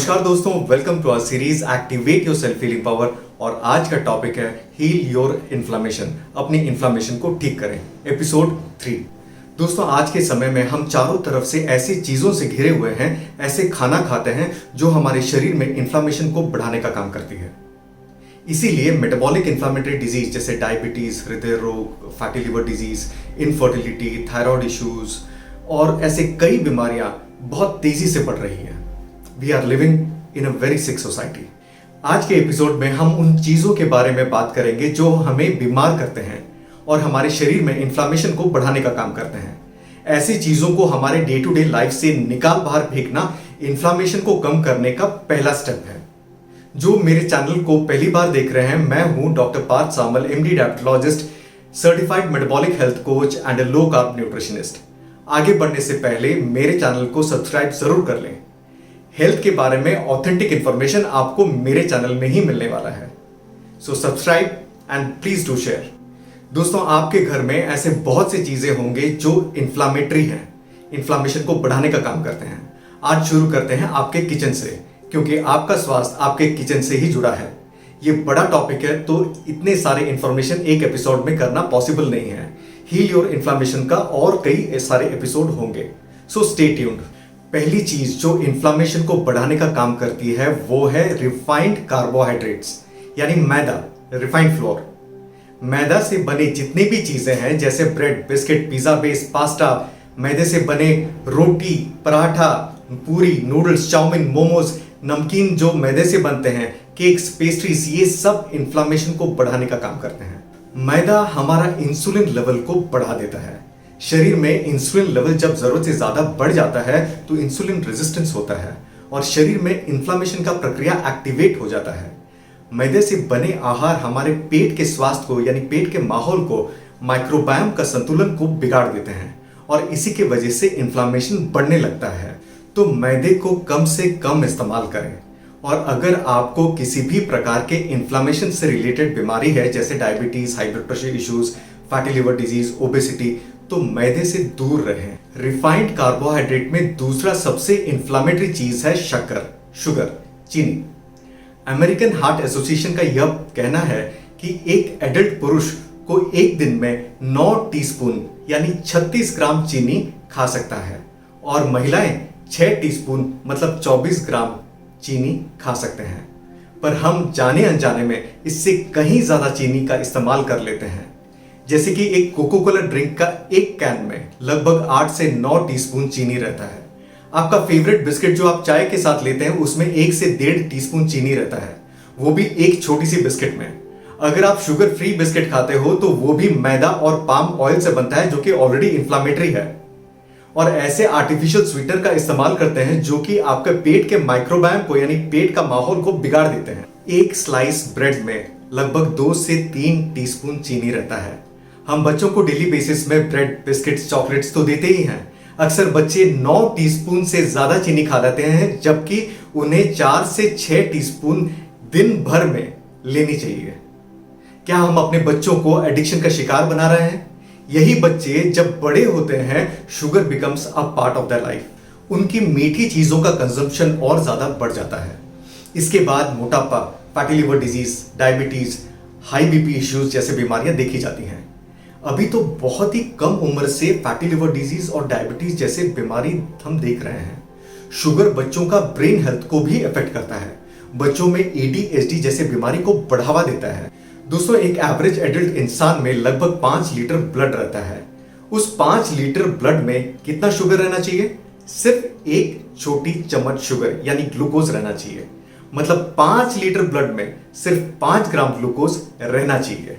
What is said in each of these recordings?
नमस्कार दोस्तों, welcome to our series activate your self healing power. और आज का टॉपिक है हील योर इन्फ्लामेशन, अपनी इन्फ्लामेशन को ठीक करें, एपिसोड 3। दोस्तों, आज के समय में हम चारों तरफ से ऐसी चीजों से घिरे हुए हैं, ऐसे खाना खाते हैं जो हमारे शरीर में इन्फ्लामेशन को बढ़ाने का काम करती है। इसीलिए मेटाबॉलिक इन्फ्लामेटरी डिजीज जैसे डायबिटीज, हृदय रोग, fatty liver disease, infertility, thyroid issues और ऐसे कई बीमारियां बहुत तेजी से बढ़ रही हैं। We are living in a very sick society. आज के एपिसोड में हम उन चीजों के बारे में बात करेंगे जो हमें बीमार करते हैं और हमारे शरीर में इन्फ्लामेशन को बढ़ाने का काम करते हैं। ऐसी चीजों को हमारे डे टू डे लाइफ से निकाल बाहर फेंकना इन्फ्लामेशन को कम करने का पहला स्टेप है। जो मेरे चैनल को पहली बार देख रहे हैं, मैं हूं doctor Parth Samal, MD diabetologist, certified metabolic health coach and low carb nutritionist. आगे बढ़ने से पहले मेरे चैनल को सब्सक्राइब जरूर कर लें। हेल्थ के बारे में ऑथेंटिक इंफॉर्मेशन आपको मेरे चैनल में ही मिलने वाला है। So subscribe and please do share. दोस्तों, आपके घर में ऐसे बहुत सी चीजें होंगे जो इन्फ्लामेटरी हैं, इन्फ्लामेशन को बढ़ाने का काम करते हैं। आज शुरू करते हैं आपके किचन से, क्योंकि आपका स्वास्थ्य आपके किचन से ही जुड़ा है। ये बड़ा टॉपिक है, तो इतने सारे इंफॉर्मेशन एक एपिसोड में करना पॉसिबल नहीं है। हील योर इन्फ्लामेशन का और कई सारे एपिसोड होंगे, सो स्टे ट्यून्ड। पहली चीज जो इन्फ्लामेशन को बढ़ाने का काम करती है वो है रिफाइंड कार्बोहाइड्रेट्स, यानी मैदा, रिफाइंड फ्लोर। मैदा से बने जितनी भी चीजें हैं जैसे bread, biscuit, pizza base, pasta, मैदे से बने रोटी, पराठा, पूरी, नूडल्स, चाउमीन, मोमोज, नमकीन जो मैदे से बनते हैं, केक्स, पेस्ट्रीज, ये सब इन्फ्लामेशन को बढ़ाने का काम करते हैं। मैदा हमारा इंसुलिन लेवल को बढ़ा देता है। शरीर में इंसुलिन लेवल जब जरूरत से ज्यादा बढ़ जाता है तो इंसुलिन रेजिस्टेंस होता है और शरीर में इन्फ्लामेशन का प्रक्रिया एक्टिवेट हो जाता है। मैदे से बने आहार हमारे पेट के स्वास्थ्य को, यानी पेट के माहौल को, माइक्रोबायोम का संतुलन को बिगाड़ देते हैं और इसी के वजह से इन्फ्लामेशन बढ़ने लगता है। तो मैदे को कम से कम इस्तेमाल करें। और अगर आपको किसी भी प्रकार के इन्फ्लामेशन से रिलेटेड बीमारी है जैसे diabetes, high blood pressure issues, fatty liver disease, obesity, तो मैदे से दूर रहें। रिफाइंड कार्बोहाइड्रेट में दूसरा सबसे इन्फ्लामेटरी चीज है शक्कर, शुगर, चीनी। अमेरिकन हार्ट एसोसिएशन का यह कहना है कि एक एडल्ट पुरुष को एक दिन में 9 टीस्पून यानी 36 ग्राम चीनी खा सकता है और महिलाएं 6 टीस्पून मतलब 24 ग्राम चीनी खा सकते हैं। पर हम जाने अनजाने में इससे कहीं ज्यादा चीनी का इस्तेमाल कर लेते हैं। जैसे कि एक कोको कोला ड्रिंक का एक कैन में लगभग 8 से 9 टीस्पून चीनी रहता है। आपका फेवरेट बिस्किट जो आप चाय के साथ लेते हैं उसमें 1 से 1.5 टीस्पून चीनी रहता है, वो भी एक छोटी सी बिस्किट में। अगर आप शुगर फ्री बिस्किट खाते हो तो वो भी मैदा और पाम ऑयल से बनता है जो कि ऑलरेडी इन्फ्लामेटरी है। और ऐसे आर्टिफिशियल स्वीटनर का इस्तेमाल करते हैं जो कि आपके पेट के माइक्रोबायोम को, यानी पेट का माहौल को बिगाड़ देते हैं। एक स्लाइस ब्रेड में लगभग 2 से 3 टीस्पून चीनी रहता है। हम बच्चों को डेली बेसिस में ब्रेड, बिस्किट्स, चॉकलेट्स तो देते ही हैं। अक्सर बच्चे 9 टीस्पून से ज्यादा चीनी खा जाते हैं, जबकि उन्हें 4 से 6 टीस्पून दिन भर में लेनी चाहिए। क्या हम अपने बच्चों को एडिक्शन का शिकार बना रहे हैं? यही बच्चे जब बड़े होते हैं, sugar becomes a part of their life. उनकी मीठी चीजों का कंजम्पशन और ज्यादा बढ़ जाता है। इसके बाद मोटापा, fatty liver disease, diabetes, high BP issues जैसे बीमारियां देखी जाती हैं। अभी तो बहुत ही कम उम्र से फैटी लिवर डिजीज और डायबिटीज जैसे बीमारी हम देख रहे हैं। शुगर बच्चों का ब्रेन हेल्थ को भी अफेक्ट करता है। बच्चों में एडीएचडी जैसे बीमारी को बढ़ावा देता है। दोस्तों, एक एवरेज एडल्ट इंसान में लगभग 5 लीटर ब्लड रहता है। उस 5 लीटर ब्लड में कितना शुगर रहना चाहिए? सिर्फ एक छोटी चम्मच शुगर यानी ग्लूकोज रहना चाहिए। मतलब 5 लीटर ब्लड में सिर्फ 5 ग्राम ग्लूकोज रहना चाहिए।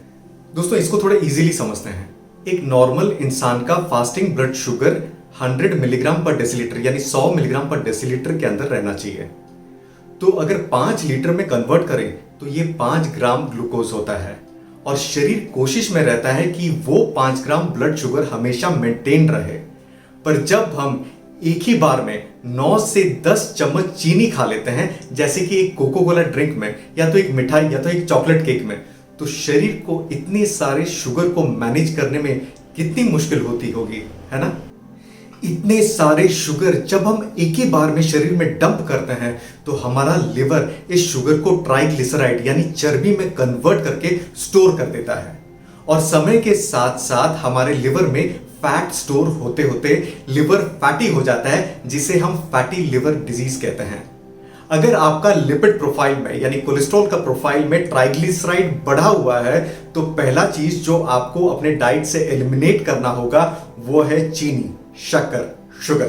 दोस्तों, इसको थोड़ा इजीली समझते हैं। एक नॉर्मल इंसान का फास्टिंग ब्लड शुगर 100 मिलीग्राम पर डेसीलीटर यानी 100 मिलीग्राम पर डेसीलीटर के अंदर रहना चाहिए। तो अगर 5 लीटर में कन्वर्ट करें तो ये 5 ग्राम ग्लूकोज होता है और शरीर कोशिश में रहता है कि वो 5 ग्राम ब्लड शुगर हमेशा मेंटेन रहे। पर जब हम एक ही बार में 9 से 10 चम्मच चीनी खा लेते हैं, जैसे कि एक कोको कोला ड्रिंक में, या तो एक मिठाई या तो एक चॉकलेट केक में, तो शरीर को इतने सारे शुगर को मैनेज करने में कितनी मुश्किल होती होगी, है ना? इतने सारे शुगर जब हम एक ही बार में शरीर में डंप करते हैं तो हमारा लिवर इस शुगर को ट्राइग्लिसराइड यानी चर्बी में कन्वर्ट करके स्टोर कर देता है और समय के साथ साथ हमारे लिवर में फैट स्टोर होते होते लिवर फैटी हो जाता है, जिसे हम फैटी लिवर डिजीज कहते हैं। अगर आपका लिपिड प्रोफाइल में यानी कोलेस्ट्रॉल का प्रोफाइल में ट्राइग्लिसराइड बढ़ा हुआ है तो पहला चीज जो आपको अपने डाइट से एलिमिनेट करना होगा वो है चीनी, शक्कर, शुगर।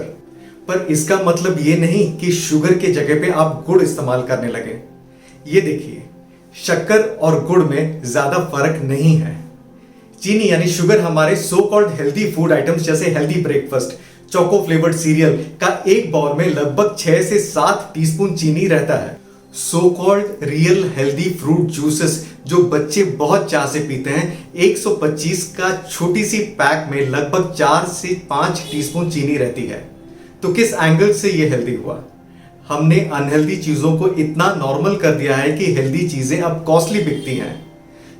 पर इसका मतलब ये नहीं कि शुगर के जगह पे आप गुड़ इस्तेमाल करने लगे। ये देखिए, शक्कर और गुड़ में ज्यादा फर्क नहीं है। चीनी यानी शुगर हमारे so called healthy food items जैसे healthy breakfast, choco flavoured cereal का एक बाउल में लगभग 6 से 7 टीस्पून चीनी रहता है। So called real healthy fruit juices जो बच्चे बहुत चाह से पीते हैं, 125 का छोटी सी पैक में लगभग 4 से 5 टीस्पून चीनी रहती है। तो किस एंगल से ये हेल्दी हुआ? हमने अनहेल्दी चीजों को इतना नॉर्मल कर दिया है कि हेल्दी चीजें अब कॉस्टली बिकती हैं।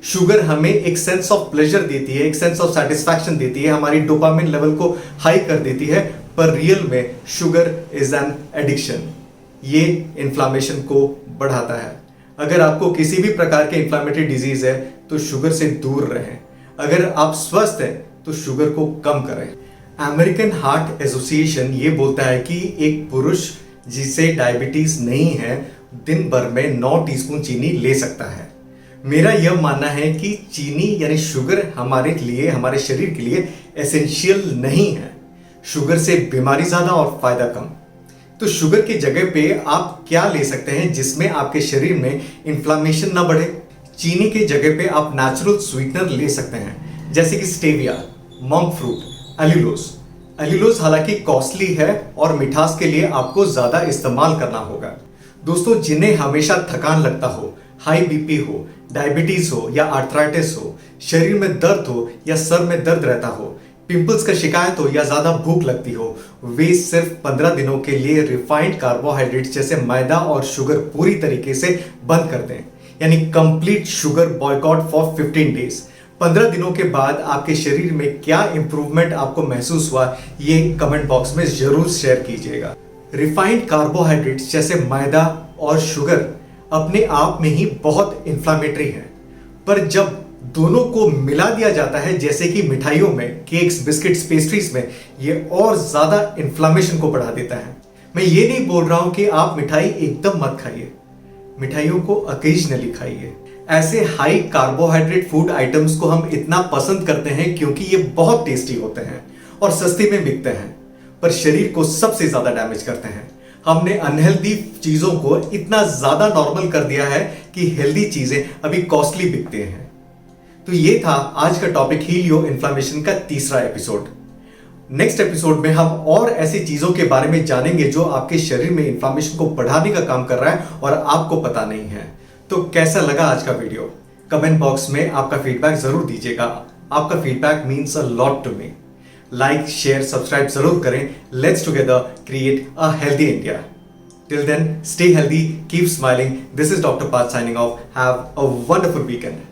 शुगर हमें एक सेंस ऑफ प्लेजर देती है, एक सेंस ऑफ सेटिस्फैक्शन देती है, हमारी डोपामिन लेवल को हाई कर देती है, पर रियल में शुगर इज एन एडिक्शन। ये इन्फ्लामेशन को बढ़ाता है। अगर आपको किसी भी प्रकार के इन्फ्लामेटरी डिजीज है तो शुगर से दूर रहें। अगर आप स्वस्थ हैं तो शुगर को कम करें। अमेरिकन हार्ट एसोसिएशन ये बोलता है कि एक पुरुष जिसे डायबिटीज नहीं है दिन भर में 9 टीस्पून चीनी ले सकता है। मेरा यह मानना है कि चीनी यानी शुगर हमारे लिए, हमारे शरीर के लिए एसेंशियल नहीं है। शुगर से बीमारी ज्यादा और फायदा कम। तो शुगर की जगह पे आप क्या ले सकते हैं जिसमें आपके शरीर में इन्फ्लामेशन ना बढ़े? चीनी की जगह पे आप नेचुरल स्वीटनर ले सकते हैं जैसे कि स्टेविया, मॉन्क फ्रूट, एल्यूलोज। एल्यूलोज हालांकि कॉस्टली है और मिठास के लिए आपको ज्यादा इस्तेमाल करना होगा। दोस्तों, जिन्हें हमेशा थकान लगता हो, हाई बीपी हो, डायबिटीज हो या आर्थराइटिस हो, शरीर में दर्द हो या सर में दर्द रहता हो, पिंपल्स का शिकायत हो या ज्यादा भूख लगती हो, वे सिर्फ 15 दिनों के लिए रिफाइंड कार्बोहाइड्रेट्स जैसे मैदा और शुगर पूरी तरीके से बंद कर दें, यानी complete sugar boycott for 15 days. 15 दिनों के बाद आपके शरीर में क्या इंप्रूवमेंट आपको महसूस हुआ, ये कमेंट बॉक्स में जरूर शेयर कीजिएगा। रिफाइंड कार्बोहाइड्रेट्स जैसे मैदा और शुगर अपने आप में ही बहुत इन्फ्लामेटरी है, पर जब दोनों को मिला दिया जाता है जैसे कि मिठाइयों में, केक्स, बिस्किट्स, पेस्ट्रीज में, ये और ज्यादा इन्फ्लामेशन को बढ़ा देता है। मैं ये नहीं बोल रहा हूं कि आप मिठाई एकदम मत खाइए, मिठाइयों को अकेजनली खाइए। ऐसे हाई कार्बोहाइड्रेट फूड आइटम्स को हम इतना पसंद करते हैं क्योंकि ये बहुत टेस्टी होते हैं और सस्ते में बिकते हैं, पर शरीर को सबसे ज्यादा डैमेज करते हैं। हमने अनहेल्दी चीजों को इतना ज्यादा नॉर्मल कर दिया है कि हेल्दी चीजें अभी कॉस्टली बिकते हैं। तो ये था आज का टॉपिक, हील योर इन्फ्लेमेशन का तीसरा एपिसोड। नेक्स्ट एपिसोड में हम और ऐसी चीजों के बारे में जानेंगे जो आपके शरीर में इन्फ्लेमेशन को बढ़ाने का काम कर रहा है और आपको पता नहीं है। तो कैसा लगा आज का वीडियो? कमेंट बॉक्स में आपका फीडबैक जरूर दीजिएगा। आपका feedback means a lot to me. Like, share, subscribe जरूर करें। Let's together create a healthy India. Till then, stay healthy, keep smiling. This is Dr. Path signing off. Have a wonderful weekend.